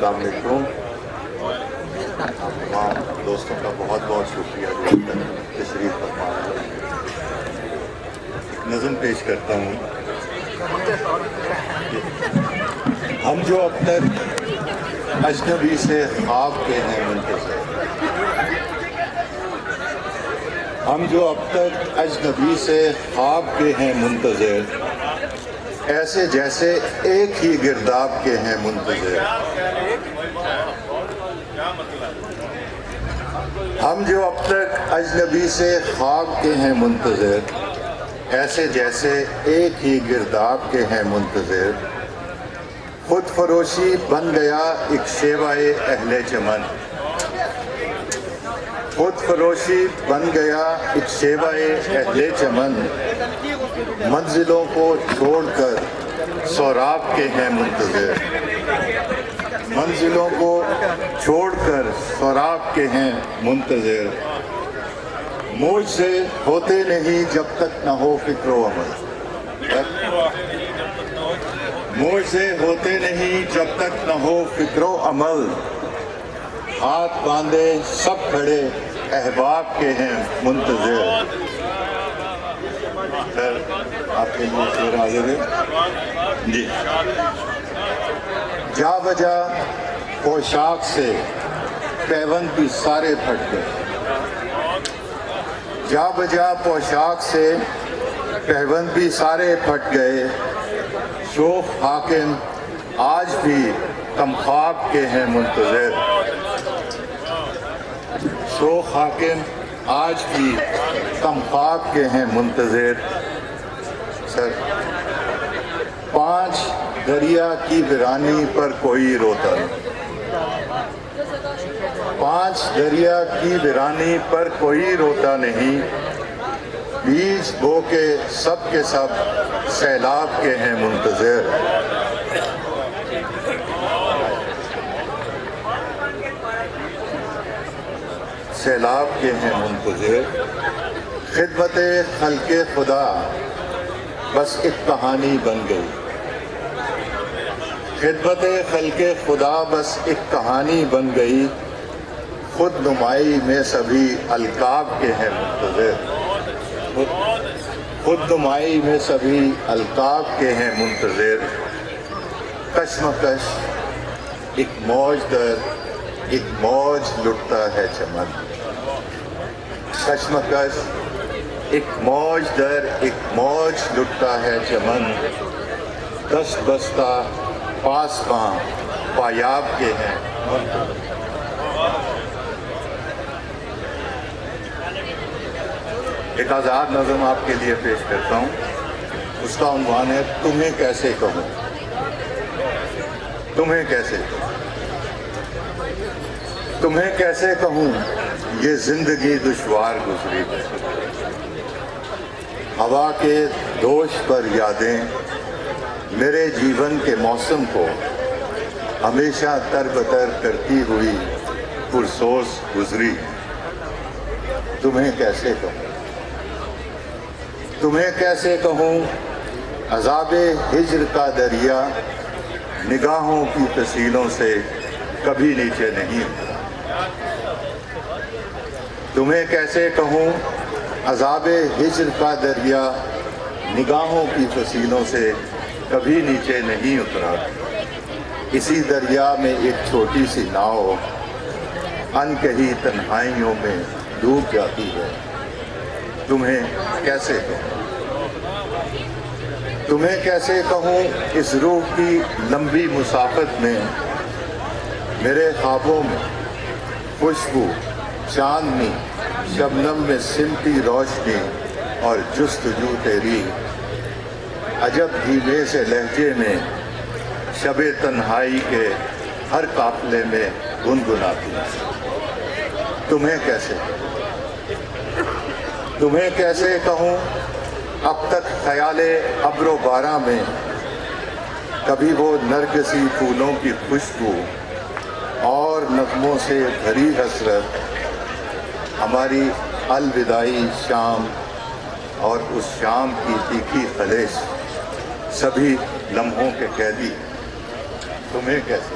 السلام علیکم. تمام دوستوں کا بہت بہت شکریہ جو تشریف فرما رہے ہیں. ایک نظم پیش کرتا ہوں. ہم جو اب تک اجنبی سے خواب کے ہیں منتظر، ہم جو اب تک اجنبی سے خواب کے ہیں منتظر، ایسے جیسے ایک ہی گرداب کے ہیں منتظر. ہم جو اب تک اجنبی سے خواب کے ہیں منتظر، ایسے جیسے ایک ہی گرداب کے ہیں منتظر. خود فروشی بن گیا ایک شیوائے اہل چمن، خود فروشی بن گیا ایک شیوائے اہل چمن. منزلوں کو چھوڑ کر سوراب کے ہیں منتظر، منزلوں کو چھوڑ کر سوراب کے ہیں منتظر. موج سے ہوتے نہیں جب تک نہ ہو فکر و عمل، موج سے ہوتے نہیں جب تک نہ ہو فکر و عمل. ہاتھ باندھے سب کھڑے احباب کے ہیں منتظر. سر آپ کے لیے شعر حاضر ہے جی. جا بجا پوشاک سے پیوند بھی سارے پھٹ گئے، جا بجا پوشاک سے پیوند بھی سارے پھٹ گئے. شوخ حاکم آج بھی کم خواب کے ہیں منتظر، شوخ حاکم آج بھی کم خواب کے ہیں منتظر. سر 5 دریا کی ویرانی پر کوئی روتا نہیں، 5 دریا کی ویرانی پر کوئی روتا نہیں. بیج بو کے سب سیلاب کے ہیں منتظر. سیلاب کے ہیں منتظر. خدمت خلق خدا بس ایک کہانی بن گئی، خدمت خلق خدا بس ایک کہانی بن گئی. خود نمائی میں سبھی القاب کے ہیں منتظر، خود نمائی میں سبھی القاب کے ہیں منتظر. کشمکش ایک موج در ایک موج لٹتا ہے چمن، کشمکش ایک موج در ایک موج لٹتا ہے چمن. دست بستہ پاس پاں پایاب کے ہیں منتظر. ایک آزاد نظم آپ کے لیے پیش کرتا ہوں. اس کا عنوان ہے تمہیں کیسے کہوں، تمہیں کیسے کہوں. تمہیں کیسے کہوں یہ زندگی دشوار گزری ہے. ہوا کے دوش پر یادیں میرے جیون کے موسم کو ہمیشہ تر بتر کرتی ہوئی پرسوز گزری. تمہیں کیسے کہوں، تمہیں کیسے کہوں عذاب ہجر کا دریا نگاہوں کی تسیلوں سے کبھی نیچے نہیں اترا. تمہیں کیسے کہوں عذاب ہجر کا دریا نگاہوں کی تسیلوں سے کبھی نیچے نہیں اترا. اسی دریا میں ایک چھوٹی سی ناؤ ان کہی تنہائیوں میں ڈوب جاتی ہے. تمہیں کیسے کہوں، تمہیں کیسے کہوں اس روح کی لمبی مسافت میں میرے خوابوں میں خوشبو چاندنی شبنم میں سمتی روشنی اور جستجو تیری. عجب دھیمے سے لہجے میں شب تنہائی کے ہر قافلے میں گنگناتی. تمہیں کیسے تمہیں کیسے کہوں اب تک خیال ابر و باراں میں کبھی وہ نرگسی پھولوں کی خوشبو اور نغموں سے بھری حسرت ہماری الوداعی شام اور اس شام کی تیکھی خلش سبھی لمحوں کے قیدی. تمہیں کیسے